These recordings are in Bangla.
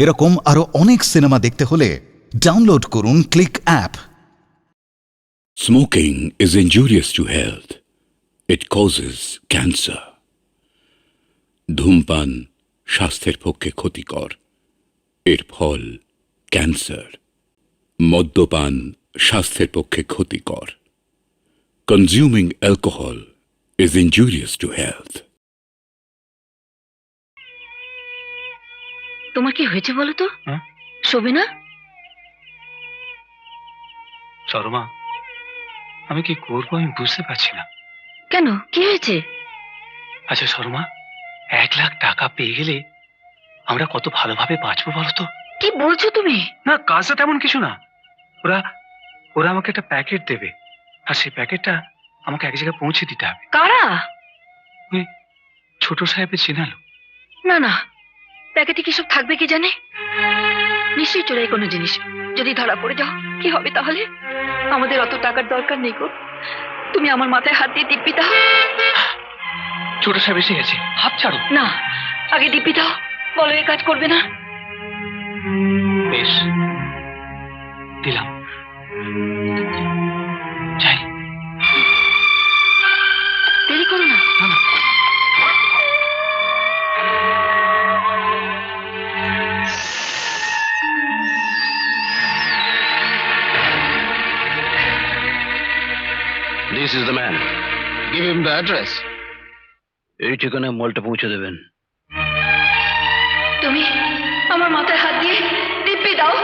এরকম আরো অনেক সিনেমা দেখতে হলে ডাউনলোড করুন click app. Smoking is injurious to health. It causes cancer. ধূমপান স্বাস্থ্যের পক্ষে ক্ষতিকর, এর ফল ক্যান্সার। মদ্যপান স্বাস্থ্যের পক্ষে ক্ষতিকর। Consuming alcohol is injurious to health. তোমার কি হয়েছে বলো তো? শোবে না? শর্মা, আমি কি করবো আমি বুঝতে পারছি না। কেন, কি হয়েছে? আচ্ছা শর্মা, 1,00,000 টাকা পেয়ে গেলে আমরা কত ভালোভাবে বাঁচবো বলতো? কি বলছো তুমি? না, কাজটা তেমন কিছু না। ওরা ওরা আমাকে একটা প্যাকেট দেবে, আর সেই প্যাকেটটা আমাকে এক জায়গায় পৌঁছে দিতে হবে। কারা? ওই ছোট সাহেবের চেনালো। না না, প্যাকেটে কি সব থাকবে কি জানে? নিশ্চয়ই চোরাই কোনো জিনিস। যদি ধরা পড়ে যাও কি হবে তাহলে? আমাদের অত টাকার দরকার নেই গো। তুমি আমার মাথায় হাত দিয়ে দিব্যি দাও। ছোট সাহেব এসে গেছে, হাত ছাড়ো। না, আগে দিব্যি দাও। বলো এই কাজ করবে না। বেশ, দিলাম। যাই। দেরি করো না। না না, This is the man. Give him the address. এই ঠিকানায় মলটা পৌঁছে দেবেন। তুমি আমার মাথায় হাত দিয়ে দিব্যি দাও।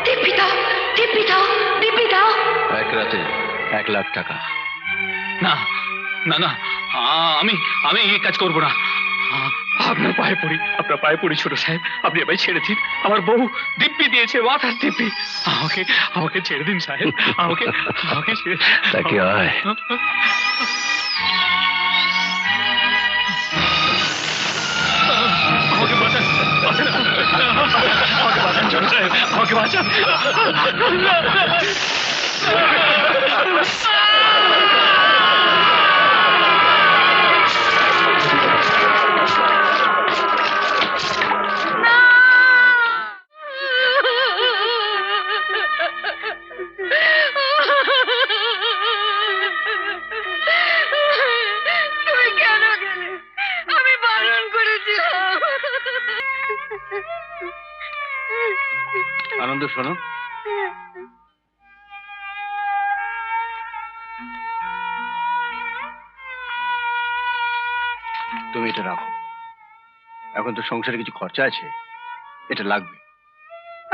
দিব্যি দাও, দিব্যি দাও, দিব্যি দাও। এক রাতে 1,00,000 টাকা। না না না, আমি আমি এই কাজ করবো না। আপনার পায়ে পড়ি, আপনার পায়ে পড়ি ছোট সাহেব, আপনি আমায় ছেড়ে দিন। আমার বউ দিব্যি দিয়েছে, মাথার দিব্যি। আমাকে আমাকে ছেড়ে দিন সাহেব, আমাকে আমাকে ছেড়ে দিন। তাকে আয়। আমাকে বাঁচান, বাঁচান, আমাকে বাঁচান ছোট সাহেব, আমাকে বাঁচান। তুমি কেন গেলে? আমি বারণ করেছিলাম। আনন্দ শোনো, তুমি এটা রাখো। এখন তো সংসারে কিছু খরচা আছে, এটা লাগবে।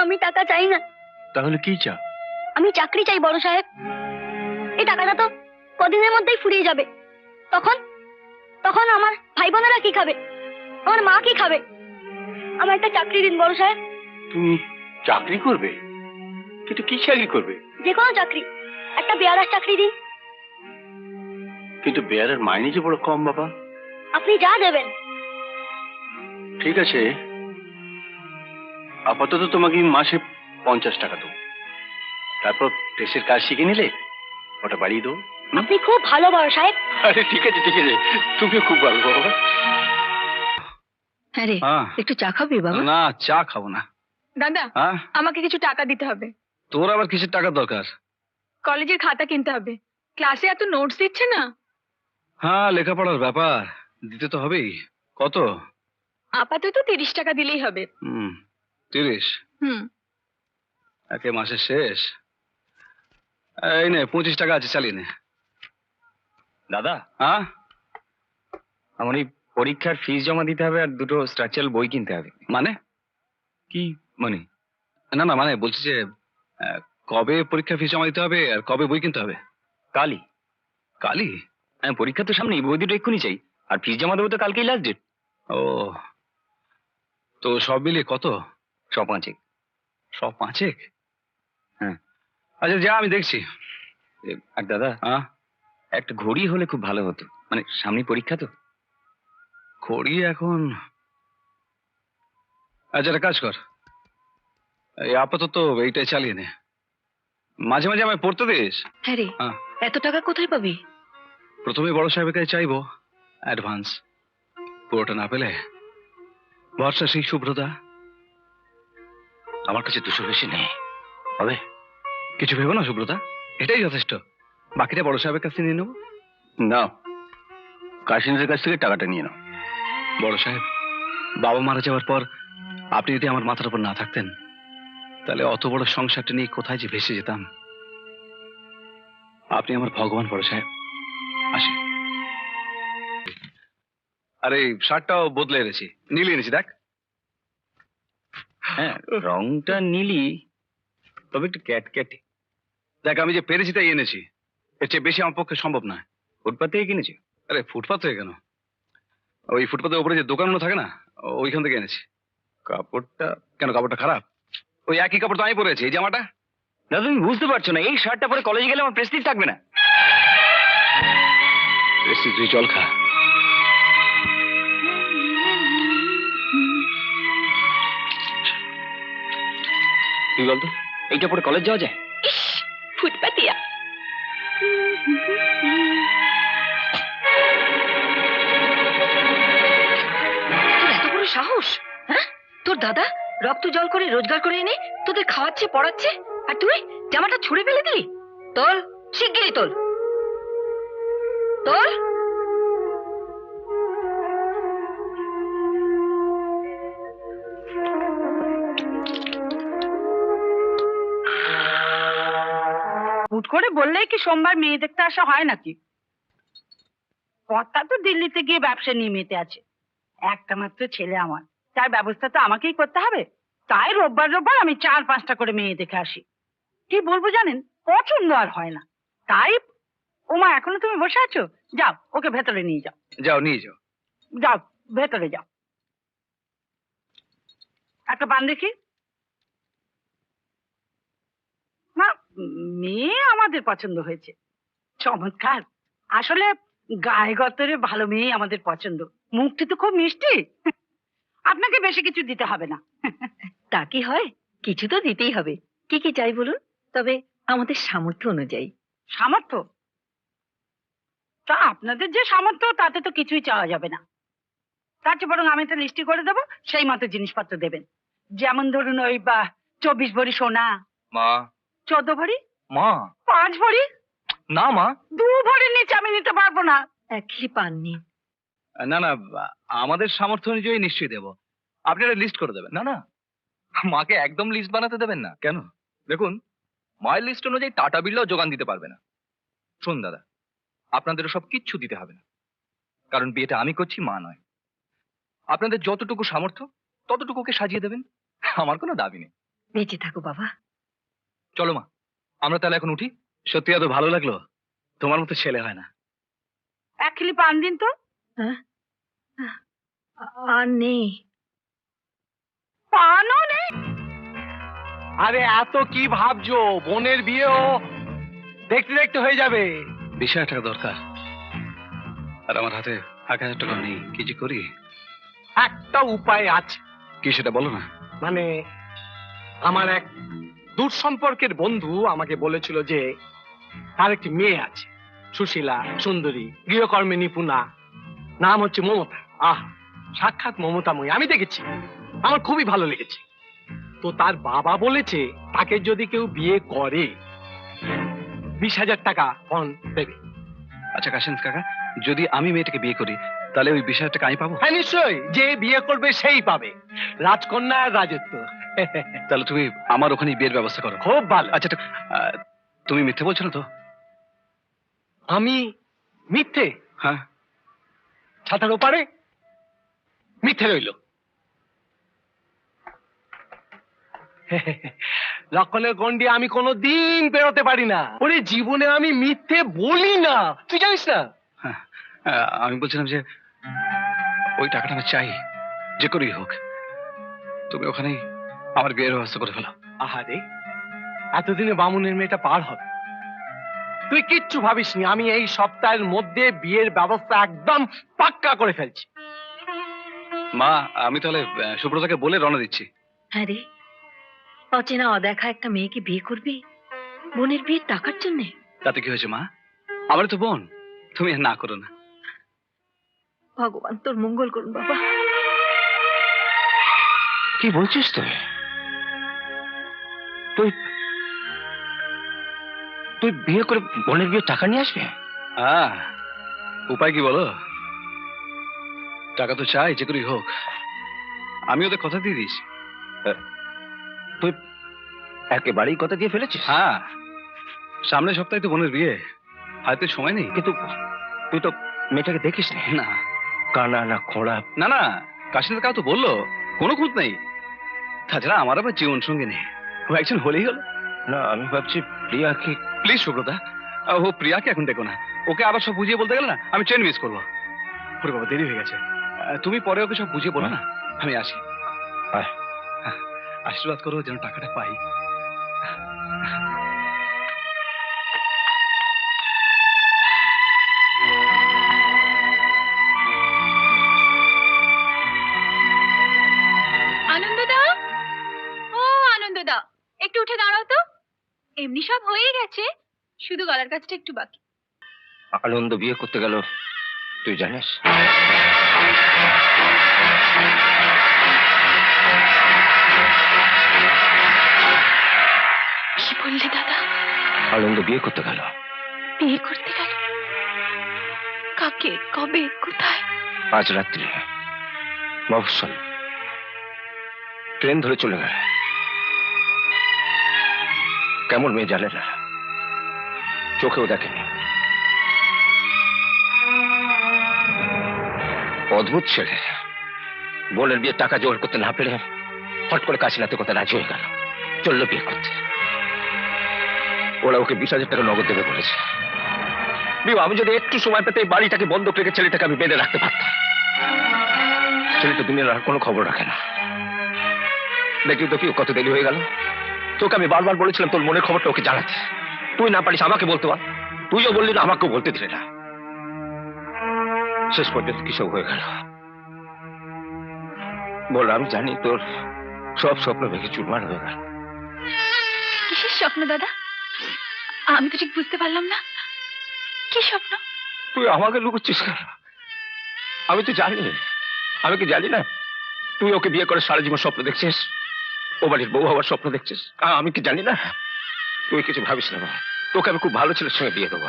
আমি টাকা চাই না, তাহলে কি চা? আমি চাকরি চাই বড় সাহেব। এই টাকাটা তো কদিনের মধ্যেই ফুরিয়ে যাবে। তখন তখন আমার ভাই বোনেরা কি খাবে? আমার মা কি খাবে? আমার একটা চাকরি দিন বড় সাহেব। তুমি চাকরি করবে? কিন্তু কি চাকরি করবে? যে কোনো চাকরি, একটা বেয়ারার চাকরি দিন। কিন্তু বেয়ারের মাইনে যে বড় কম বাবা। আপনি যা দেবেন। ঠিক আছে, আপাতত তোমাকে আমি মাসে 50 টাকা দেবো। তারপর প্রেসের কাজ শিখে নিলে ওটা বাড়িয়ে দেবো। আপনি খুব ভালো বড় সাহেব। আরে ঠিক আছে ঠিক আছে, তুমিও খুব ভালো বাবা। হ্যাঁ রে, হ্যাঁ। একটু চা খাবি বাবা? না, চা খাবো না। দাদা, হ্যাঁ, আমাকে কিছু টাকা দিতে হবে। তোর আবার কিসের টাকা দরকার? কলেজের খাতা কিনতে হবে। ক্লাসে এত নোটস দিচ্ছে না। হ্যাঁ, লেখাপড়ার ব্যাপার, দিতে তো হবেই। কত? আপাতত 30 টাকা দিলেই হবে। 30? হুম। একে মাসের শেষ। এই নে 25 টাকা আছে, চালিয়ে নে। দাদা, হ্যাঁ, আমার এই পরীক্ষার ফিস জমা দিতে হবে আর দুটো স্ট্রাকচারাল বই কিনতে হবে। মানে কি মানে? না না, মানে বলছি যে কবে পরীক্ষার ফিস জমা দিতে হবে আর কবে বই কিনতে হবে? কালই। কালই? হ্যাঁ, পরীক্ষা তো সামনেই, বই দুটো এক্ষুনি চাই। আর ফিস জমা দেবো তো কালকেই লাস্ট ডেট। ও, তো সব মিলিয়ে কত? 5-5। সব 5? হ্যাঁ। আচ্ছা যা, আমি দেখছি। আর দাদা, হ্যাঁ, একটা ঘড়ি হলে খুব ভালো হতো, মানে সামনে পরীক্ষা তো। ঘড়ি এখন? আচ্ছা একটা কাজ কর, এই আপাতত এইটাই চালিয়ে নে, মাঝে মাঝে আমায় পড়তে দিস। হ্যাঁ রে, হ্যাঁ, এত টাকা কোথায় পাবি? প্রথমে বড় সাহেবের কাছে চাইবো অ্যাডভান্স, পুরোটা না পেলে ভরসা সেই শুভ্রতা, আমার কাছে 200 বেশি নেই। হবে? কিছু ভেবো না সুব্রতা, এটাই যথেষ্ট। বাকিটা বড় সাহেবের কাছে নিয়ে নেবো। না, কাশিনের কাছ থেকে টাকাটা নিয়ে নাও। বড় সাহেব, বাবা মারা যাওয়ার পর আপনি যদি আমার মাথার উপর না থাকতেন, তাহলে অত বড় সংসারটা নিয়ে কোথায় যে ভেসে যেতাম। আপনি আমার ভগবান বড় সাহেব। আসি। আরে শার্টটাও বদলে এনেছি, নীল এনেছি দেখ। হ্যাঁ, রংটা নীলি, তবে একটু ক্যাটক্যাটে। দেখ, আমি যে পেরেছি তাই এনেছি, এর চেয়ে বেশি আমার পক্ষে সম্ভব নয়। ফুটপাত থেকে কিনেছি? আরে ফুটপাত থেকে কেন, ওই ফুটপাতের উপরে যে দোকানগুলো থাকে না, ওইখান থেকে এনেছি। কাপড়টা? কেন, কাপড়টা খারাপ? ওই একই কাপড় তো আমি পরেছি, এই জামাটা। না, তুমি বুঝতে পারছো না, এই শার্টটা পরে কলেজে গেলে আমার প্রেস্টিজ থাকবে না। বেশি তুই জল খা। তুই বলতো, এইটা পরে কলেজ যাওয়া যায়? ইস, ফুটপাতিয়া। তোর এত বড় সাহস, হ্যাঁ? তোর দাদা রক্ত জল করে রোজগার করে এনে তোদের খাওয়াচ্ছে পড়াচ্ছে, আর তুই জামাটা ছুঁড়ে ফেলে দিলি? তোল, শিগগিরই তোল, তোল। হুট করে বললেই কি সোমবার মেয়ে দেখতে আসা হয় নাকি? কর্তা তো দিল্লিতে গিয়ে ব্যবসা নিয়ে মেতে আছে। একটা মাত্র ছেলে আমার, তার ব্যবস্থা তো আমাকেই করতে হবে। তাই রোববার রোববার আমি 4-5টা করে মেয়ে দেখে আসি। কি বলবো জানেন, পছন্দ আর হয় না। তাই ওমা, এখনো তুমি বসে আছো? যাও, ওকে ভেতরে নিয়ে যাও। যাও, নিয়ে যাও। যাও, ভেতরে যাও। একটা পান দেখি। না, মেয়ে আমাদের পছন্দ হয়েছে। চমৎকার। আসলে গায়ে গতরে ভালো মেয়ে আমাদের পছন্দ। মুখটি তো খুব মিষ্টি। আপনাকে বেশি কিছু দিতে হবে না। তা কি হয়, কিছু তো দিতেই হবে। কি কি চাই বলুন, তবে আমাদের সামর্থ্য অনুযায়ী। সামর্থ্য? তা আপনাদের যে সামর্থ্য, তাতে তো কিছুই চাওয়া যাবে না। তার চেয়ে বরং আমি একটা লিস্টি করে দেবো, সেই মতো জিনিসপত্র দেবেন। যেমন ধরুন ওই 24 ভরি সোনা। মা। 14 ভরি? মা। 5 ভরি? না মা। 2 ভরির নিচে আমি নিতে পারবো না। একই পাননি। না না, আমাদের সামর্থ্য অনুযায়ী নিশ্চয়ই দেবো। আপনি একটা লিস্ট করে দেবেন। না না, মাকে একদম লিস্ট বানাতে দেবেন না। কেন? দেখুন, মায়ের লিস্ট অনুযায়ী টাটা বিড়লাও যোগান দিতে পারবে না। শুন দাদা, আপনাদেরও সব কিচ্ছু দিতে হবে না, কারণ বিয়েটা আমি করছি, মা নয়। আপনাদের যতটুকু সামর্থ্য ততটুকু ওকে সাজিয়ে দেবেন, আমার কোনো দাবি নেই। বেঁচে থাকো বাবা। চলো মা, আমরা তাহলে এখন উঠি। সত্যি এত ভালো লাগলো, তোমার মতো ছেলে হয় না। 1 কিলো পান দিন তো। হ্যাঁ, আর নেই। পানও নেই? আরে এত কি ভাবছো, বোনের বিয়েও দেখতে দেখতে হয়ে যাবে। 20,000 টাকা দরকার, আর আমার হাতে 1,000 টাকা নেই। কি যে করি? একটা উপায় আছে। কি সেটা বলো না। মানে আমার এক দূর সম্পর্কের বন্ধু আমাকে বলেছিল যে তার একটি মেয়ে আছে, সুশীলা, সুন্দরী, গৃহকর্মে নিপুণা, নাম হচ্ছে মমতা। সাক্ষাৎ মমতাময়ী, আমি দেখেছি, আমার খুবই ভালো লেগেছে। তো তার বাবা বলেছে তাকে যদি কেউ বিয়ে করে 20,000 টাকা পণ দেবে। আচ্ছা কাশিন কাকা, যদি আমি মেয়েটাকে বিয়ে করি, তাহলে ওই 20,000 টাকা আমি পাবো? হ্যাঁ নিশ্চয়ই, যে বিয়ে করবে সেই পাবে। রাজকন্যা আর রাজত্ব। তাহলে তুমি আমার ওখানে বিয়ের ব্যবস্থা করো। খুব ভালো। আচ্ছা, তুমি মিথ্যে বলছো না তো? আমি মিথ্যে? হ্যাঁ। ছাতার ওপারে মিথ্যে রইল। লক্ষণের গন্ডি আমি কোনো দিন পেরোতে পারি না। ওরে জীবনে আমি মিথ্যে বলি না, তুই জানিস না। হ্যাঁ, আমি বলছিলাম যে ওই টাকাটা আমি চাই, যে করেই হোক। তুমি ওখানেই আমার বিয়ের ব্যবস্থা করে ফেলো। আহারে, এতদিনে বামুনের মেয়েটা পার হবে। তুই কিচ্ছু ভাবিসনি, আমি এই সপ্তাহের মধ্যে বিয়ের ব্যবস্থা একদম পাক্কা করে ফেলছি। মা, আমি তাহলে সুব্রতাকে বলে রওনা দিচ্ছি। হ্যাঁ রে, অচেনা অদেখা একটা মেয়েকে বিয়ে করবি বোনের বিয়ের টাকার জন্যে? তাতে কি হয়েছে মা, আমার তো বোন, তুমি আর না করো না। ভগবান তোর মঙ্গল করুন বাবা। কি বলছিস তুই? তুই তুই বিয়ে করে বোনের বিয়ে টাকা নিয়ে আসবে? হ্যাঁ, উপায় কি বলো? টাকা তো চাই যে করেই হোক। আমি ওদের কথা দিয়ে দিয়েছি। তুই একেবারেই কথা দিয়ে ফেলেছিস? হ্যাঁ, সামনের সপ্তাহে তো বোনের বিয়ে, হয়তো সময় নেই। কিন্তু তুই তো মেয়েটাকে দেখিস না কানা না খোঁড়া? না না, কাশিনাথ কাউ তো বললো কোনো খুঁত নেই। তাছাড়া আমার আবার জীবন সঙ্গী নেই, ও একজন হলেই হলো। না, আমি ভাবছি প্রিয়াকে। প্লিজ সুব্রতা, ও প্রিয়াকে এখন দেখো না। ওকে আবার সব বুঝিয়ে বলতে গেলে না আমি ট্রেন মিস করবো। ওরে বাবা, দেরি হয়ে গেছে। তুমি পরে ওকে সব বুঝিয়ে বলো না, আমি আসি। আয়। আশীর্বাদ করো যেন টাকাটা পাই। আনন্দদা, ও আনন্দদা, একটু উঠে দাঁড়াও তো। এমনি সব হয়ে গেছে, শুধু গলার কাজটা একটু বাকি। আনন্দ বিয়ে করতে গেল, তুই জানিস? কি বললে দাদা? আনন্দ বিয়ে করতে গেল। বিয়ে করতে গেল? কাকে, কবে, কোথায়? আজ রাত্রি মফস্বল ট্রেন ধরে চলে গেল। কেমন মেয়ে জানে না, চোখেও দেখেনি। অদ্ভুত ছেলে। বোনের বিয়ে টাকা জোগাড় করতে না পেরে হট করে কাশিনাথের কথা রাজি হয়ে গেল, চললো বিয়ে করতে। ওরা ওকে 20,000 টাকা নগদ দেবে বলেছে। আমি যদি একটু সময় পেতে এই বাড়িটাকে বন্ধক রেখে ছেলেটাকে আমি বেঁধে রাখতে পারতাম। ছেলেটা দুনিয়ার আর কোনো খবর রাখে না। দেখলি তো কি কত দেরি হয়ে গেল। তোকে আমি বারবার বলেছিলাম তোর মনের খবরটা ওকে জানাতে, তুই না পারিস আমাকে বলতে পার। তুইও বললি না, আমাকেও বলতে দিলে না। শেষ পর্যন্ত কিসব হয়ে গেল বল। আমি জানি তোর সব স্বপ্ন ভেঙে চুরমার হয়ে গেল। কিসের স্বপ্ন দাদা? আমি তো ঠিক বুঝতে পারলাম না, কি স্বপ্ন? তুই আমাকে লুকোচ্ছিস কেন? আমি তো জানি। আমি কি জানি না তুই ওকে বিয়ে করে সারা জীবন স্বপ্ন দেখছিস, ও বাড়ির বউ হওয়ার স্বপ্ন দেখছিস? আমি কি জানি না? তুই কিছু ভাবিস না। তোকে আমি খুব ভালো ছেলের সঙ্গে বিয়ে দেবো,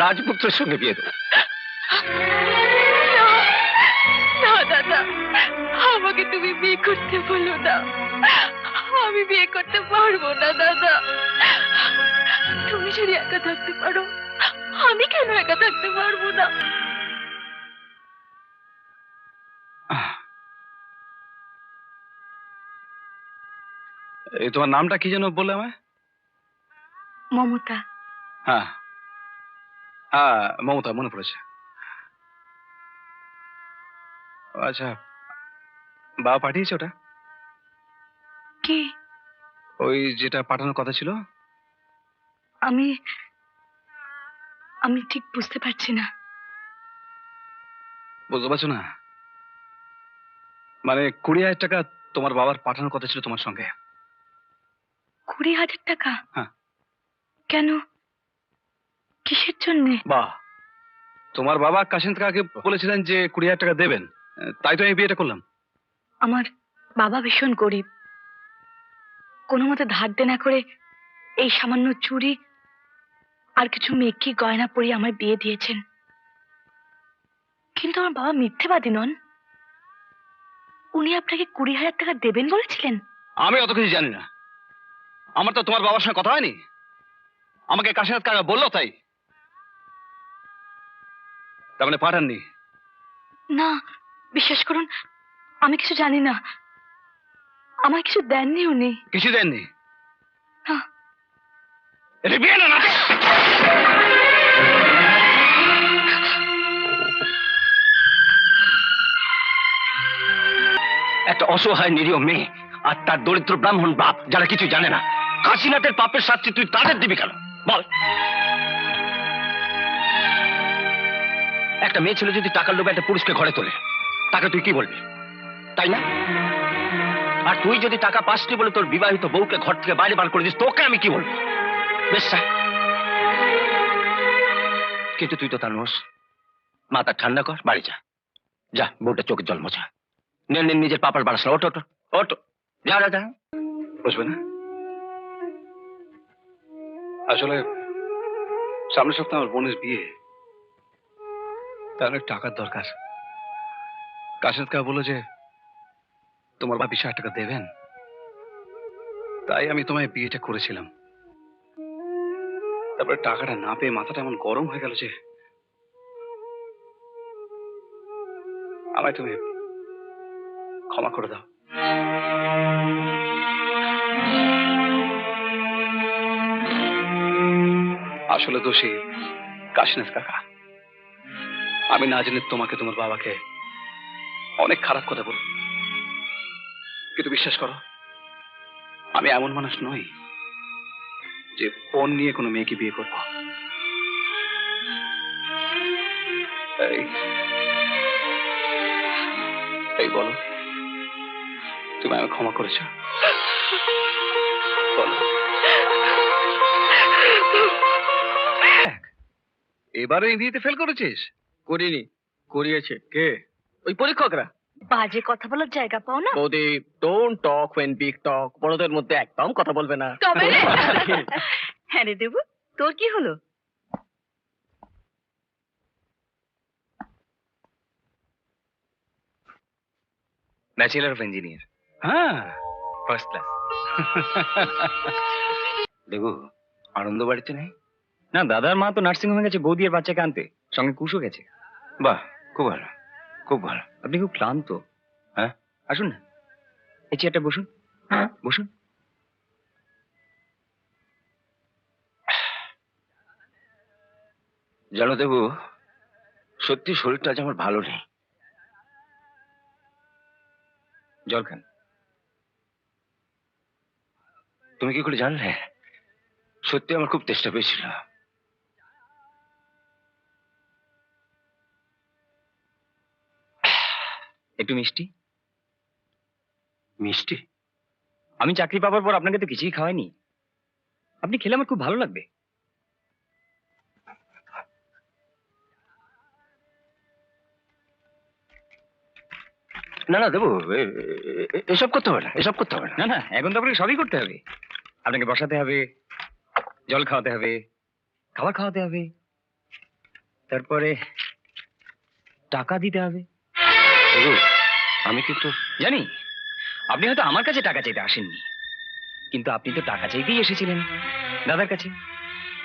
রাজপুত্রের সঙ্গে বিয়ে দেবো। না দাদা, আমাকে তুমি বিয়ে করতে বলো না। আমি বিয়ে করতে পারবো না দাদা। তুমি যদি একা থাকতে পারো, আমি কেন একা থাকতে পারবো না? এই তোমার নামটা কি যেন বললে আমায়? মমতা। হ্যাঁ হ্যাঁ, মমতা, মনে পড়েছে। আচ্ছা, বাবা পাঠিয়েছে ওটা? কি? ওই যেটা পাঠানোর কথা ছিল। আমি আমি ঠিক বুঝতে পারছি না। বুঝতে পারছো না? মানে 20,000 টাকা তোমার বাবার পাঠানোর কথা ছিল তোমার সঙ্গে। 20,000 টাকা? হ্যাঁ। কেন? কিসের জন্যে? বাহ, তোমার বাবা কাশিনাথ কাকাকে বলেছিলেন যে 20,000 টাকা দেবেন, তাই তো আমি বিয়েটা করলাম। আমার বাবা ভীষণ গরিব, কোনো মতে ধার দেনা করে এই সামান্য চুড়ি আর কিছু মেকি গয়না পরিয়ে আমার বিয়ে দিয়েছেন। কিন্তু আমার বাবা মিথ্যেবাদী নন। উনি আপনাকে 20,000 টাকা দেবেন বলেছিলেন? আমি অত কিছু জানি না, আমার তো তোমার বাবার সঙ্গে কথা হয়নি। আমাকে কাশিনাথ কাকা বললো তাই। তার মানে পাঠাননি? না, বিশ্বাস করুন, আমি কিছু জানি না। আমার কিছু দেননি উনি। কিছু দেননি? না। এটা বিয়ে না নাটক। একটা অসহায় নিরীহ মেয়ে আর তার দরিদ্র ব্রাহ্মণ বাপ যারা কিছু জানে না, কাশিনাথের পাপের শাস্তি তুই তাদের দিবি কেন বল? একটা মেয়ে ছেলে যদি টাকার লোভে একটা পুরুষকে ঘরে তোলে, তাকে তুই কি বলবি, তাই না? আর তুই যদি টাকা পাসনি বলে তোর বিবাহিত বউকে ঘর থেকে বাইরে বার করে দিস, তোকে আমি কি বলবো? বেশ যা। কিন্তু তুই তো তার নোস। মাথা ঠান্ডা কর, বাড়ি যা। যা, বউটা চোখের জল মোছা। নিজের পাপার বাড়াস না। ওটো ওটো ওটো, যা যা যা। বসবে না? আসলে সামনের সপ্তাহে আমার বোনের বিয়ে, তার অনেক টাকার দরকার। কাশিনাথ কাকা বললো যে তোমার বাবা 20,000 টাকা দেবেন, তাই আমি তোমায় বিয়েটা করেছিলাম। তারপরে টাকাটা না পেয়ে মাথাটা এমন গরম হয়ে গেল যে আমায় তুমি ক্ষমা করে দাও। আসলে দোষী কাশিনাথ কাকা। আমি না জেনে তোমাকে, তোমার বাবাকে অনেক খারাপ কথা বলব, কিন্তু বিশ্বাস করো আমি এমন মানুষ নই যে ফোন নিয়ে কোনো মেয়েকে বিয়ে করব। এই বলো, তুমি আমাকে ক্ষমা করেছো? বলো। এবারে ইংরেজিতে ফেল করেছিস? করিনি, করিয়েছে কে? ওই পরীক্ষকরা। বাজে কথা বলার জায়গা পাও না। বৌদি, don't talk when big talk. বড়দের মধ্যে একদম কথা বলবে না। তবে রে। হ্যাঁ রে দেবু, তোর কি হলো? ব্যাচেলর অফ ইঞ্জিনিয়ার, হ্যাঁ, ফার্স্ট ক্লাস। দেখো আনন্দ বাড়িতে নেই? না, দাদার মা তো নার্সিং হোমে গেছে বৌদি আর বাচ্চাকে আনতে, সঙ্গে কুশও গেছে। বাহ, খুব ভালো, খুব ভালো। আপনি খুব ক্লান্ত। হ্যাঁ, আসুন না, এই চেয়ারটা বসুন। হ্যাঁ বসুন। জানো দেবু, সত্যি শরীরটা আজ আমার ভালো নেই। জল খান। তুমি কি করে জানলে? সত্যি আমার খুব চেষ্টা পেয়েছিল। একটু মিষ্টি। মিষ্টি? আমি চাকরি পাওয়ার পর আপনাকে তো কিছুই খাওয়াইনি, আপনি খেলে আমার খুব ভালো লাগবে। না না দেবু, এসব করতে হবে না, এসব করতে হবে না। না না, এখন তো আপনাকে সবই করতে হবে। আপনাকে বসাতে হবে, জল খাওয়াতে হবে, খাবার খাওয়াতে হবে, তারপরে টাকা দিতে হবে। দেবু, আমি কিন্তু জানি আপনি হয়তো আমার কাছে টাকা চাইতে আসেননি, কিন্তু আপনি তো টাকা চাইতেই এসেছিলেন দাদার কাছে।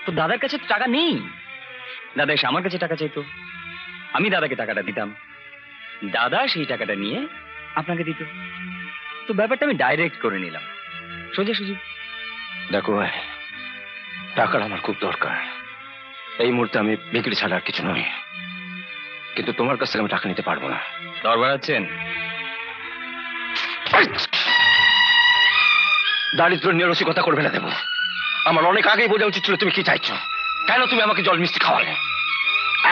তো দাদার কাছে তো টাকা নেই, দাদা এসে আমার কাছে টাকা চাইতো, আমি দাদাকে টাকাটা দিতাম, দাদা সেই টাকাটা নিয়ে আপনাকে দিত। তো ব্যাপারটা আমি ডাইরেক্ট করে নিলাম, সোজাসুজি। দেখো ভাই, টাকার আমার খুব দরকার। এই মুহূর্তে আমি বিক্রি ছাড়া আর কিছু নই, কিন্তু তোমার কাছ থেকে আমি টাকা নিতে পারবো না। দর বাড়াচ্ছেন? দারিদ্র নিয়ে রসিকতা করবে না দেবো। আমার অনেক আগেই বোঝা উচিত ছিল তুমি কি চাইছো। কেন তুমি আমাকে জল মিষ্টি খাওয়ালে?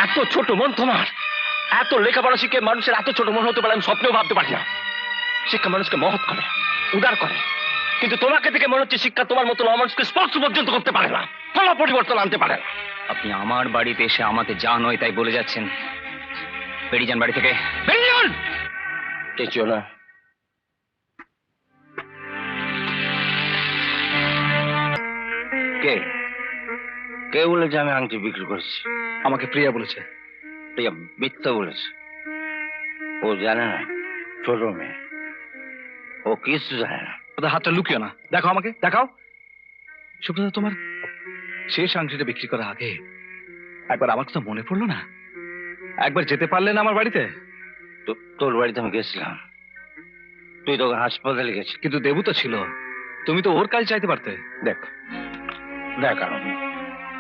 এত ছোট মন তোমার। এত লেখাপড়া শিখে মানুষের এত ছোট মন হতে পারে আমি স্বপ্নেও ভাবতে পারি না। শিক্ষা মানুষকে মহৎ করে, উদার করে, কিন্তু তোমাকে থেকে মনে হচ্ছে শিক্ষা তোমার মতো মানুষকে স্পর্শ পর্যন্ত করতে পারে না, কোনো পরিবর্তন আনতে পারে না। আপনি আমার বাড়িতে এসে আমাকে যা নয় তাই বলে যাচ্ছেন। বেরিয়ে যান বাড়ি থেকে, বেরিয়ে যান। চেয়েছো না? কে কে বলেছে আমি আংটি বিক্রি করেছি? আমাকে প্রিয়া বলেছে। প্রিয়া মিথ্যা বলেছে। ও জানে না, ছোট মেয়ে, ও কিছু জানে না। ওদের হাতটা লুকিও না, দেখো আমাকে, দেখাও। সুব্রতা, তোমার শেষ আংটিটা বিক্রি করার আগে একবার আমার কথা মনে পড়লো না? একবার যেতে পারলে না আমার বাড়িতে? তোর বাড়িতে আমি গেছিলাম, তুই তো হাসপাতালে গেছিস। কিন্তু দেবু তো ছিল, তুমি তো ওর কাজ চাইতে পারতে। দেখ দেখ আনন্দ,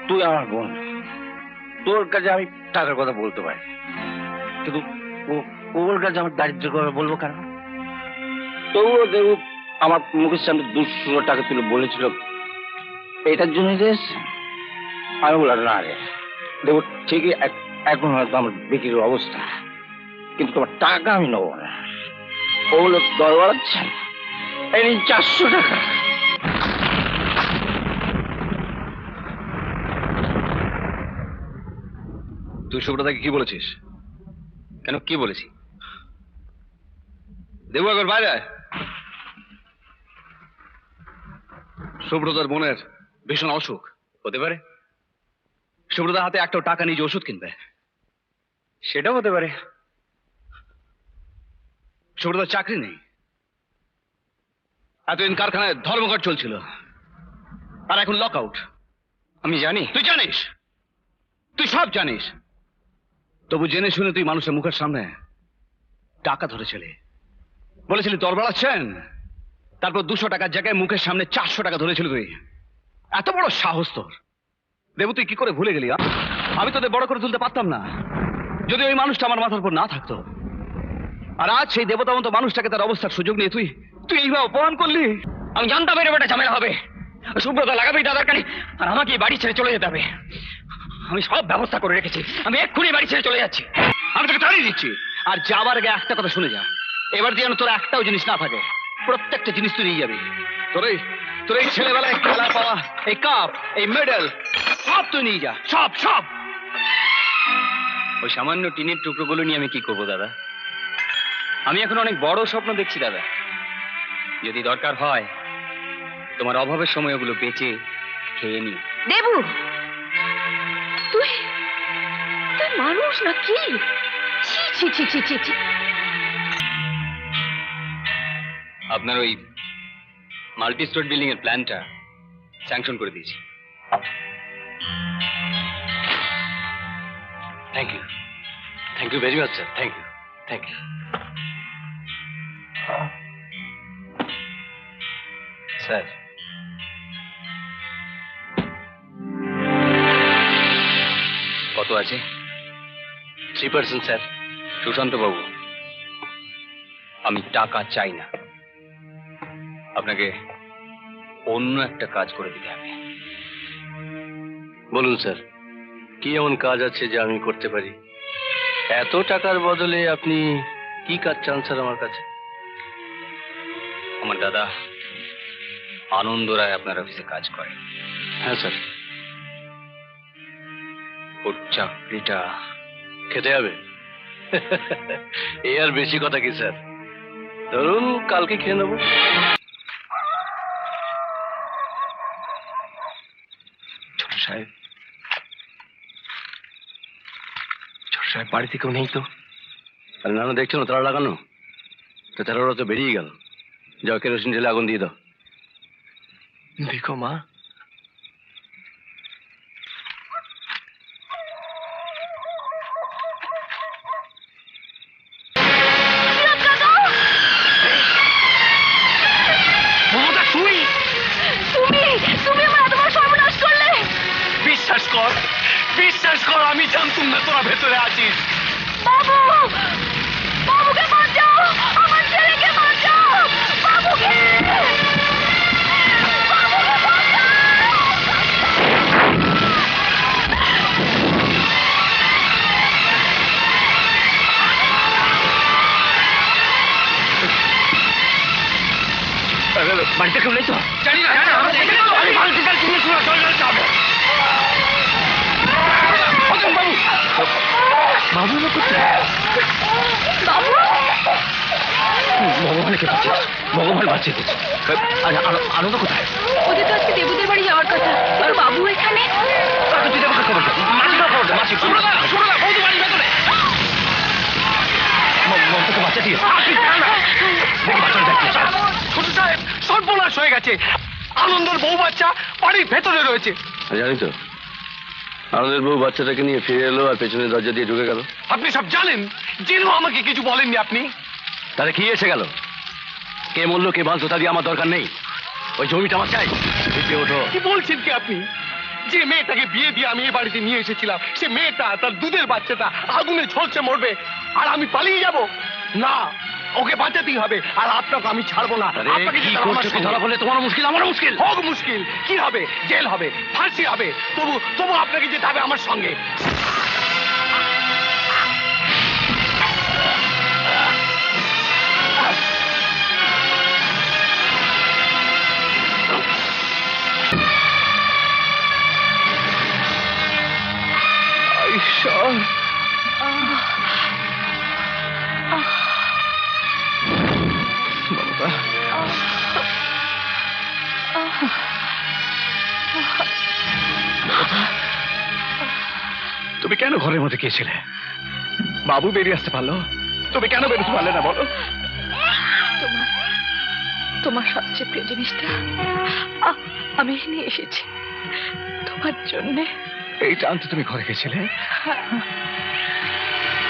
তুই আমার বোন, তোর কাছে আমি টাকার কথা বলতে পারি, কিন্তু ওর কাছে আমার দারিদ্রের কথা বলবো কেন? তবুও দেবু আমার মুখের সামনে 200 টাকা তুলে বলেছিল এটার জন্য যে আমি বললাম না রে দেবু, ঠিকই এখন হয়তো আমার বিক্রির অবস্থা, কিন্তু তোমার টাকা আমি নেবো না। ওগুলো দর বাড়াচ্ছেন, এই নিন 400 টাকা। তুই সুব্রতাকে কি বলেছিস? কেন, কি বলেছি? দেবু একবার বাইরে আয়। সুব্রতার বোনের ভীষণ অসুখ, হতে পারে সুব্রতার হাতে একটাও টাকা নিয়ে যে ওষুধ কিনবে, সেটাও হতে পারে সুব্রতার চাকরি নেই, এতদিন কারখানায় ধর্মঘট চলছিল, আর এখন লক আউট। আমি জানি, তুই জানিস, তুই সব জানিস, তবু জেনে শুনে তুই মানুষের মুখের সামনে টাকা ধরেছিলি, বলেছিলি দর বাড়াচ্ছেন, তারপর 200 টাকার জায়গায় মুখের সামনে 400 টাকা ধরেছিল তুই। এত বড় সাহস তোর! দেবু তুই কি করে ভুলে গেলি? আমি তোদের বড় করে তুলতে পারতাম না যদি ওই মানুষটা আমার মাথার উপর না থাকতো। আর আজ সেই দেবতা মতো মানুষটাকে তার অবস্থার সুযোগ নিয়ে তুই তুই এইভাবে অপমান করলি। আমি জানতাম এর ব্যাপারটা ঝামেলা হবে, সুব্রতা লাগাবেই দাদার কানে, আর আমাকে এই বাড়ি ছেড়ে চলে যেতে হবে। আমি সব ব্যবস্থা করে রেখেছি, আমি এক্ষুনি বাড়ি ছেড়ে চলে যাচ্ছি। আমি তোকে তাড়িয়ে দিচ্ছি। আর যাবার আগে একটা কথা শুনে যা, এবার যেন তোর একটাও জিনিস না থাকে, প্রত্যেকটা জিনিস তুই নিয়ে যাবি। তোর এই ছেলেবেলায় খেলায় পাওয়া এই কাপ, এই মেডেল, সব তুই নিয়ে যা, সব সব। ওই সামান্য টিনের টুকরোগুলো নিয়ে আমি কি করবো দাদা? আমি এখন অনেক বড় স্বপ্ন দেখছি দাদা। যদি দরকার হয় তোমার অভাবের সময় ওগুলো বেঁচে খেয়ে নিও। দেবু, তুই তুই মানুষ না কি? ছি ছি ছি ছি ছি ছি। আপনার ওই মাল্টি স্টোর বিল্ডিং এর প্ল্যানটা স্যাংশন করে দিয়েছি। Thank you very much sir, thank you. Sir, কত আছে? 3% স্যার। সুশান্ত বাবু, আমি টাকা চাই না, আপনাকে অন্য একটা কাজ করে দিতে হবে। বলুন স্যার, কি এমন কাজ আছে যে আমি করতে পারি? এত টাকার বদলে আপনি কি কাজ চান স্যার আমার কাছে? আমার দাদা আনন্দ রায় আপনার অফিসে কাজ করে। হ্যাঁ স্যার। ওর চাকরিটা খেতে হবে? এই আর বেশি কথা কি স্যার, ধরুন কালকে খেয়ে নেবো। ছোট সাহেব বাড়িতে কেউ নেই তো? আর নানা দেখছো না তারা লাগানো, তো তারা ওরা তো বেরিয়ে গেল। যাও কেরোসিন ঢেলে আগুন দিয়ে দাও। দেখো মা, তুমি আমার এত বড় সর্বনাশ করলে। বিশ্বাস কর আমি জানতুম না তোরা ভেতরে আছিস। বাবু, বাবুকে বাঁচাও, আমার ছেলেকে বাঁচাও, বাবুকে, বাবুকে বাঁচাও। বাড়িতে কেউ নেই তো? জানি না, আমি বাড়িতে হবে। বাবু না কোথায়? বাবু, ভগবানকে বাঁচিয়ে, ভগবান বাঁচিয়ে দিচ্ছে। আনন্দ কোথায়? ওদের তো আজকে দেবুদের বাড়ি যাওয়ার কথা, আর বাবু এখানে। তুই দেবো খবর দে, মাসির খবর দে, মাসি। বৌদি বাড়ির ভেতরে। মমতাকে বাঁচা দিয়ে দেখি বাচ্চা যাচ্ছে। ছোট সাহেব, সর্বনাশ হয়ে গেছে। আনন্দের বউ বাচ্চা বাড়ির ভেতরে রয়েছে। জানি তো, আনন্দের বউ বাচ্চাটাকে নিয়ে ফিরে এলো আর পেছনের দরজা দিয়ে ঢুকে গেল। আপনি সব জানেন, জেনেও আমাকে কিছু বলেননি আপনি। তাহলে কি এসে গেল? কে মরলো কে বাঁচলো তা দিয়ে আমার দরকার নেই, ওই জমিটা আমার চাই। ওঠো। কি বলছেন কি আপনি? যে মেয়েটাকে বিয়ে দিয়ে আমি এই বাড়িতে নিয়ে এসেছিলাম, সে মেয়েটা, তার দুধের বাচ্চাটা আগুনে ঝলসে মরবে আর আমি পালিয়ে যাব? না, ওকে বাঁচাতেই হবে। আর আপনাকে আমি ছাড়বো না। আপনাকে কি যেতে হবে আমার করছো? সঙ্গে। ধরা পড়লে তোমার মুশকিল, আমারও মুশকিল। হোক মুশকিল, কি হবে? জেল হবে, ফাঁসি হবে, তবু আপনাকে যেতে হবে আমার সঙ্গে। ঈশ্বর, বাবা, তুমি কেন ঘরের মধ্যে গিয়েছিলে? বাবু বেরিয়ে আসতে পারলো, তুমি কেন বেরোতে পারলে না বলো? তোমার তোমার সবচেয়ে প্রিয় জিনিসটা আমি নিয়ে এসেছি তোমার জন্যে। এইটা আনতে তুমি ঘরে গেছিলে?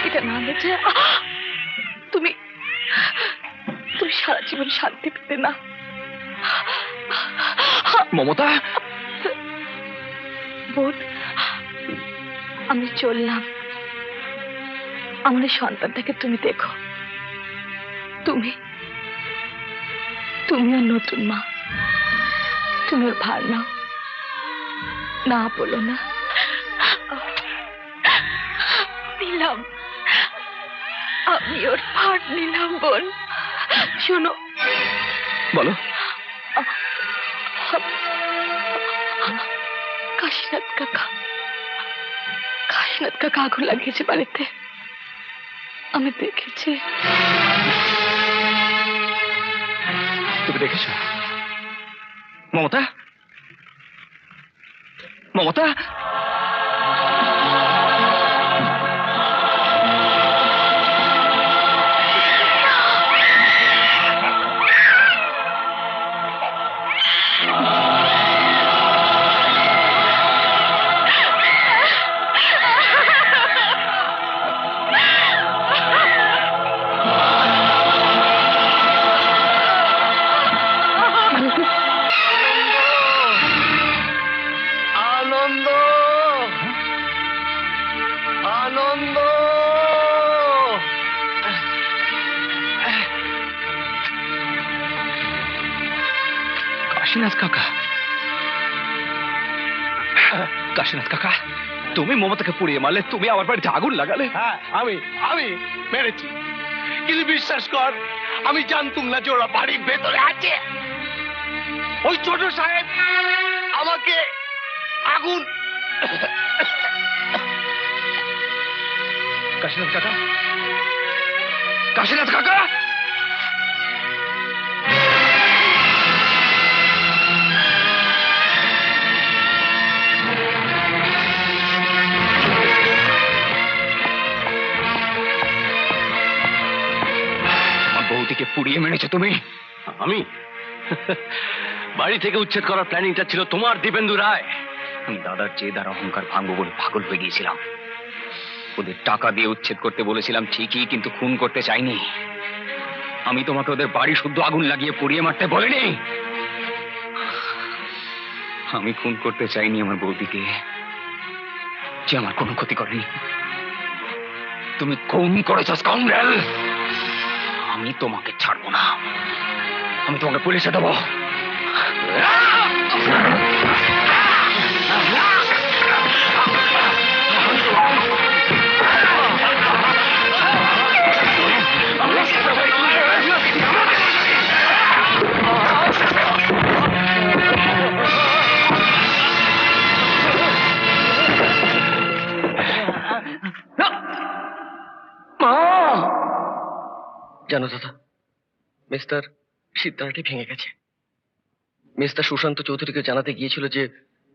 এটা না আনলে যে তুমি তুমি সারা জীবন শান্তি পেতে না। মমতা, বোন, আমি চললাম। আমার এই সন্তানটাকে তুমি দেখো। তুমি তুমি আর নতুন মা, তুমি ওর ভার নাও। না বলো না। নিলাম, আমি ওর ভার নিলাম। বোন শোনো। বলো। কাশীনাথ কাকা আগুন লাগিয়েছে বাড়িতে, আমি দেখেছি। তুমি দেখেছো? মমতা, মমতা, কাশীনাথ কাকা, কাশীনাথ কাকা, তুমি মমতাকে পুড়িয়ে মারলে, তুমি আমার বাড়িতে আগুন লাগালে। হ্যাঁ, আমি মেরেছি, কিন্তু বিশ্বাস কর আমি জানতুম না যে ওরা বাড়ির ভেতরে আছে। ওই ছোট সাহেব আমাকে আগুন। কাশীনাথ কাকা, কাশীনাথ কাকা, বৌদিকে পুড়িয়ে মেরেছো তুমি? আমি বাড়ি থেকে উচ্ছেদ করার প্ল্যানিংটা ছিল তোমার, দীপেন্দু রায়। আমি দাদার জেদ আর অহংকার ভাঙবো বলে পাগল হয়ে গিয়েছিলাম। ওদের টাকা দিয়ে উচ্ছেদ করতে বলেছিলাম ঠিকই, কিন্তু খুন করতে চাইনি। আমি তোমাকে ওদের বাড়ি শুদ্ধ আগুন লাগিয়ে পুড়িয়ে মারতে বলিনি। আমি খুন করতে চাইনি আমার বৌদিকে, যে আমার কোনো ক্ষতি করেনি। তুমি খুন করেছ স্কাউন্ডারেল। আমি তোমাকে ছাড়বো না, আমি তোমাকে পুলিশে দেবো। জানো দাদা, মিস্টার সিদ্ধার্থই ভেঙে গেছে। মিস্টার সুশান্ত চৌধুরীকে জানাতে গিয়েছিল যে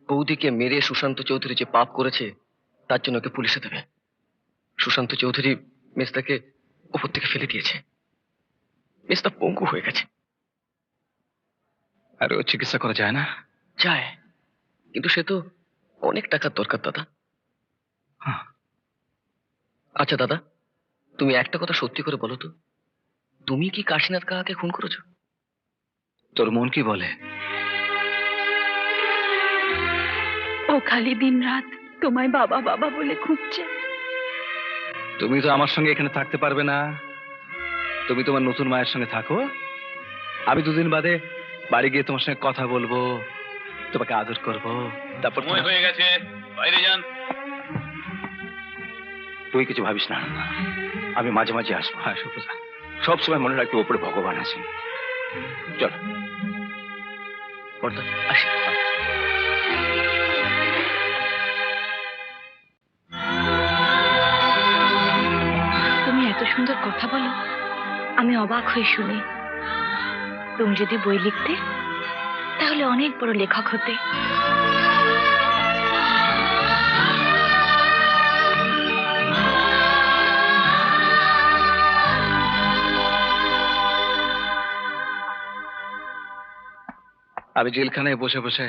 বৌদিকে মেরে সুশান্ত চৌধুরী যে পাপ করেছে তার জন্য ওকে পুলিশে দেবে। সুশান্ত চৌধুরী মিস্টারকে উপর থেকে ফেলে দিয়েছে। মিস্টার পঙ্গু হয়ে গেছে। আর ও চিকিৎসা করা যায় না? যায়, কিন্তু সে তো অনেক টাকার দরকার দাদা। আচ্ছা দাদা, তুমি একটা কথা সত্যি করে বলো তো, তুমি কি কাশীনাথ কাকাকে খুন করেছো? তোর মন কি বলে? ও খালি দিন রাত তোমায় বাবা বাবা বলে খুঁজছে। তুমি তো আমার সঙ্গে এখানে থাকতে পারবে না, তুমি তোমার নতুন মায়ের সঙ্গে থাকো। আমি দুদিন বাদে বাড়ি গিয়ে তোমার সঙ্গে কথা বলবো, তোমাকে আদর করবো। তারপর হয়ে গেছে, বাইরে যান। তুই কিছু ভাবিস না, আমি মাঝে মাঝে আসবো। হ্যাঁ সুপ্রজা, সব সময় মনে রাখবি ওপরে ভগবান আছেন। চল বর্দা, আসি। তুমি এত সুন্দর কথা বলো, আমি অবাক হয়ে শুনি। তুমি যদি বই লিখতে তাহলে অনেক বড় লেখক হতে। আমি জেলখানায় বসে বসে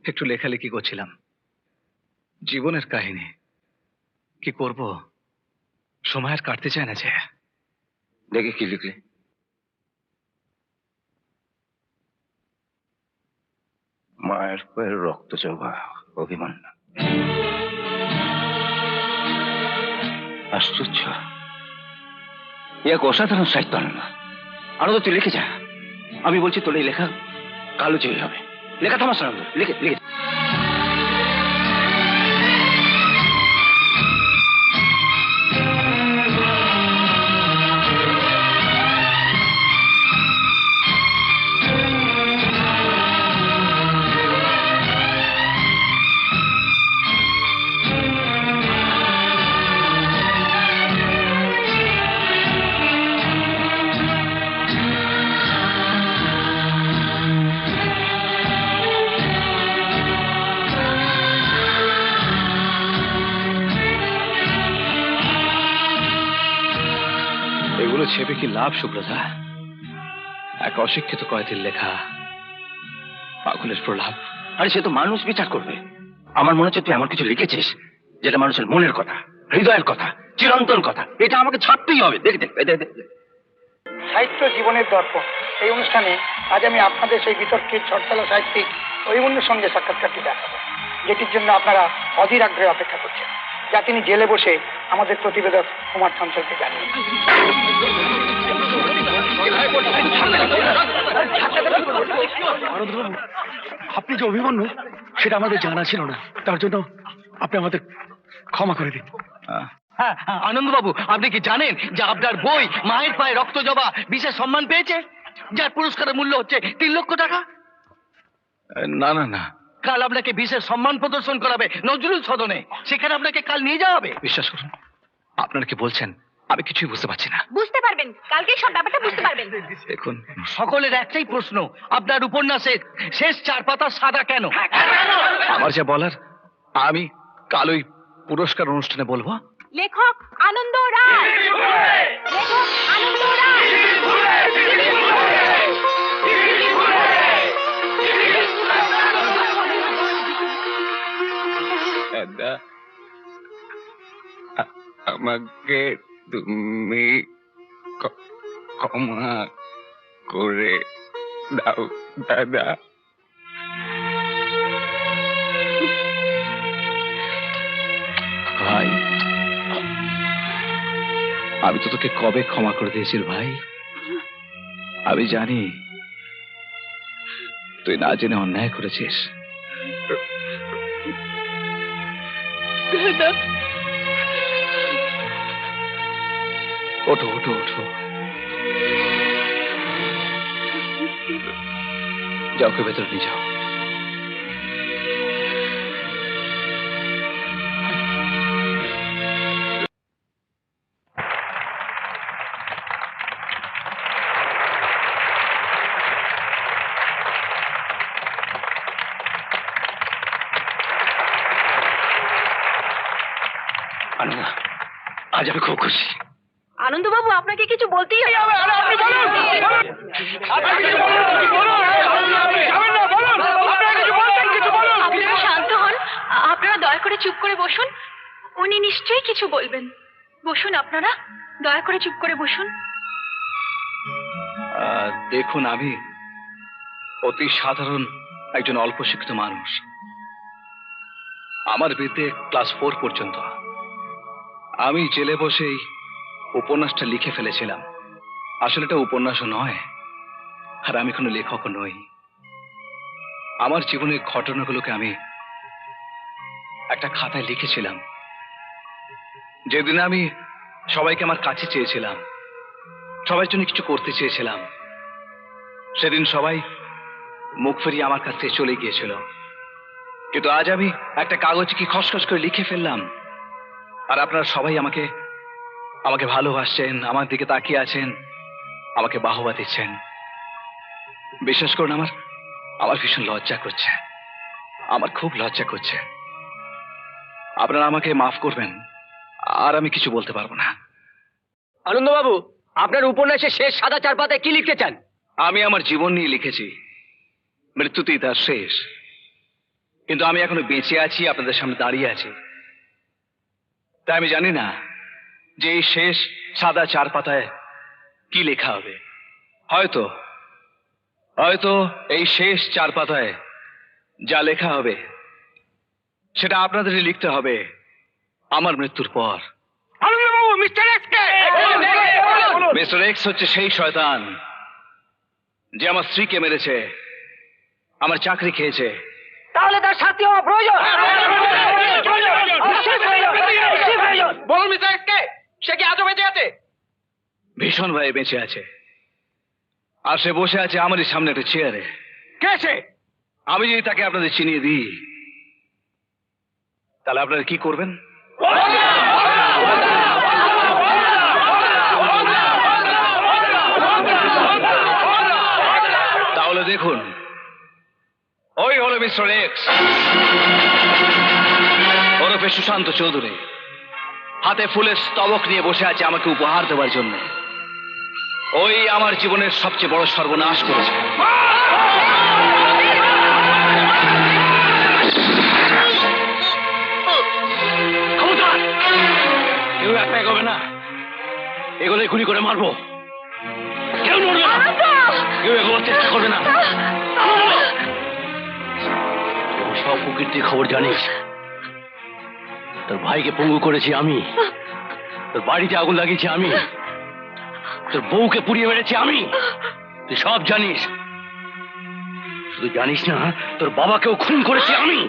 একটু লেখালেখি করছিলাম, জীবনের কাহিনী। কি করব, সময় আর কাটতে চায় না যে। দেখে কি লিখলে? মায়ের পায়ের রক্ত চোখা অভিমান। আশ্চর্য, এক অসাধারণ সাহিত্য না। আনন্দ, তুই লিখে যা। আমি বলছি তোর এই লেখা কালো জয়ী হবে। লেখা থামাস না, আনন্দ, লিখে লিখে। এগুলো ছেপে কি লাভ সুব্রতা? এক অশিক্ষিত কয়েদির লেখা, পাগলের প্রলাপ। আরে সে তো মানুষ বিচার করবে। আমার মনে হচ্ছে তুই এমন কিছু লিখেছিস যেটা মানুষের মনের কথা, হৃদয়ের কথা, চিরন্তন কথা। এটা আমাকে ছাড়তেই হবে। দেখ দেখ দেখ। সাহিত্য জীবনের দর্পণ এই অনুষ্ঠানে আজ আমি আপনাদের সেই বিতর্কের ঝড়চালা সাহিত্যিক অভিমন্যুর সঙ্গে সাক্ষাৎকারটি দেখাবো, যেটির জন্য আপনারা অধীর আগ্রহে অপেক্ষা করছেন, যা তিনি জেলে বসে আমাদের প্রতিবেদক কুমার চঞ্চলকে জানিয়েছেন। আপনি যে অভিমন্যু সেটা আমাদের জানা ছিল না, তার জন্য আপনি আমাদের ক্ষমা করে দিন। হ্যাঁ, আনন্দবাবু, আপনি কি জানেন যে আপনার বই মায়ের পায়ে রক্ত জবা বিশেষ সম্মান পেয়েছে, যার পুরস্কারের মূল্য হচ্ছে 3 লক্ষ টাকা? না না না, কাল আপনাকে বিশেষ সম্মান প্রদর্শন করাবে নজরুল সদনে, সেখানে আপনাকে কাল নিয়ে যাওয়া হবে। বিশ্বাস করুন, আপনারা কি বলছেন আমি কিছুই বুঝতে পারছি না। বুঝতে পারবেন, কালকেই সব ব্যাপারটা বুঝতে পারবেন। দেখুন, সকলের একটাই প্রশ্ন, আপনার উপন্যাসের শেষ 4 পাতা সাদা কেন? আমার যা বলার আমি কাল ওই পুরস্কার অনুষ্ঠানে বলবো। লেখক আনন্দ রায়, লেখক আনন্দ রায়। দাদা, আমাকে তুমি ক্ষমা করে দাও দাদা। ভাই, আমি তো তোকে কবে ক্ষমা করে দিয়েছি ভাই। আমি জানি তুই না জেনে অন্যায় করেছিস। দাদা, ওঠো ওঠো ওঠো, যাও, ওকে ভেতরে নিয়ে যাও। আনন্দ, আজ আমি খুব খুশি। আনন্দবাবু, আপনাকে কিছু বলতেই হবে। আপনারা শান্ত হন, আপনারা দয়া করে চুপ করে বসুন। উনি নিশ্চয়ই কিছু বলবেন। বসুন, আপনারা দয়া করে চুপ করে বসুন। দেখুন, আমি অতি সাধারণ একজন অল্প শিক্ষিত মানুষ। আমার বিদ্যে ক্লাস 4 পর্যন্ত। আমি জেলে বসেই উপন্যাসটা লিখে ফেলেছিলাম। আসলে এটা উপন্যাসও নয়, আর আমি কোনো লেখকও নই। আমার জীবনের ঘটনাগুলোকে আমি একটা খাতায় লিখেছিলাম। যেদিন আমি সবাইকে আমার কাছে চেয়েছিলাম, সবার জন্য কিছু করতে চেয়েছিলাম, সেদিন সবাই মুখ ফিরিয়ে আমার কাছ থেকে চলে গিয়েছিল। কিন্তু আজ আমি একটা কাগজে কি খসখস করে লিখে ফেললাম, আর আপনারা সবাই আমাকে আমাকে ভালোবাসছেন, আমার দিকে তাকিয়ে আছেন, আমাকে বাহবা দিচ্ছেন। বিশ্বাস করুন, আমার ভীষণ লজ্জা করছে, আমার খুব লজ্জা করছে। আপনারা আমাকে মাফ করবেন, আর আমি কিছু বলতে পারবো না। আনন্দবাবু, আপনার উপন্যাসের শেষ সাদা 4 পাতায় কি লিখতে চান? আমি আমার জীবন নিয়ে লিখেছি, মৃত্যুতেই তার শেষ। কিন্তু আমি এখনো বেঁচে আছি, আপনাদের সামনে দাঁড়িয়ে আছি। তাই আমি জানি না যে এই শেষ সাদা 4 পাতায় কি লেখা হবে। হয়তো হয়তো এই শেষ 4 পাতায় যা লেখা হবে সেটা আপনাদেরই লিখতে হবে আমার মৃত্যুর পর। মিস্টার এক্স হচ্ছে সেই শয়তান যে আমার স্ত্রীকে মেরেছে, আমার চাকরি খেয়েছে। তাহলে তার শাস্তি হওয়া প্রয়োজন। বলুন মিস্টার এক্স কে? সে কি আজও বেঁচে আছে? ভীষণ ভাই বেঁচে আছে, আর সে বসে আছে আমারই সামনে একটা চেয়ারে। কে সে? আমি যদি তাকে আপনাদের চিনিয়ে দিই তাহলে আপনারা কি করবেন? তাহলে দেখুন, ওই হলো মিস্টার এক্স, ওরফে সুশান্ত চৌধুরী। হাতে ফুলের স্তবক নিয়ে বসে আছে আমাকে উপহার দেওয়ার জন্য। ওই আমার জীবনের সবচেয়ে বড় সর্বনাশ করেছে। কেউ এক প্যাক হবে না, এগুলোই গুলি করে মারবো। কেউ নড়বে না, কেউ এগোবার চেষ্টা করবে না। তোর সব প্রকৃতির খবর জানিস। তোর ভাইকে পঙ্গু করেছি আমি, তোর বাড়িতে আগুন লাগিয়েছি আমি, তোর বউকে পুড়িয়ে মেরেছি আমি। তুই সব জানিস, শুধু জানিস না তোর বাবাকেও খুন করেছি আমি।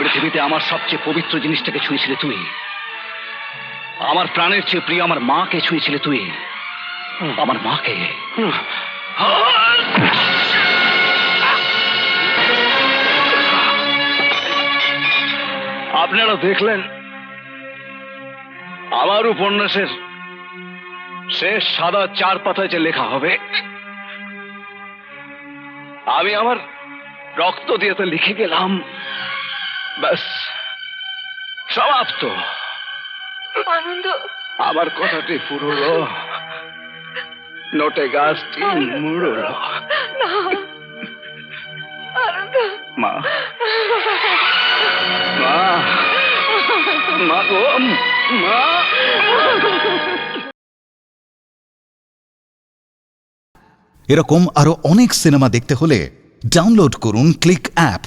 পৃথিবীতে আমার সবচেয়ে পবিত্র জিনিসটাকে ছুঁয়েছিলে তুই, আমার প্রাণের চেয়ে প্রিয় আমার মাকে ছুঁয়েছিলে তুই, আমার মাকে। আপনারা দেখলেন আমার উপন্যাসের শেষ সাদা 4 পাতায় যে লেখা হবে, আমি আমার রক্ত দিয়ে তো লিখে গেলাম। ব্যাস, সমাপ্ত। আনন্দ, আমার কথাটি ফুরলো, নোটে গাছটি মুড়লো। আনন্দ, মা, মা, মা গো, মা। এরকম আরো অনেক সিনেমা দেখতে হলে ডাউনলোড করুন ক্লিক অ্যাপ।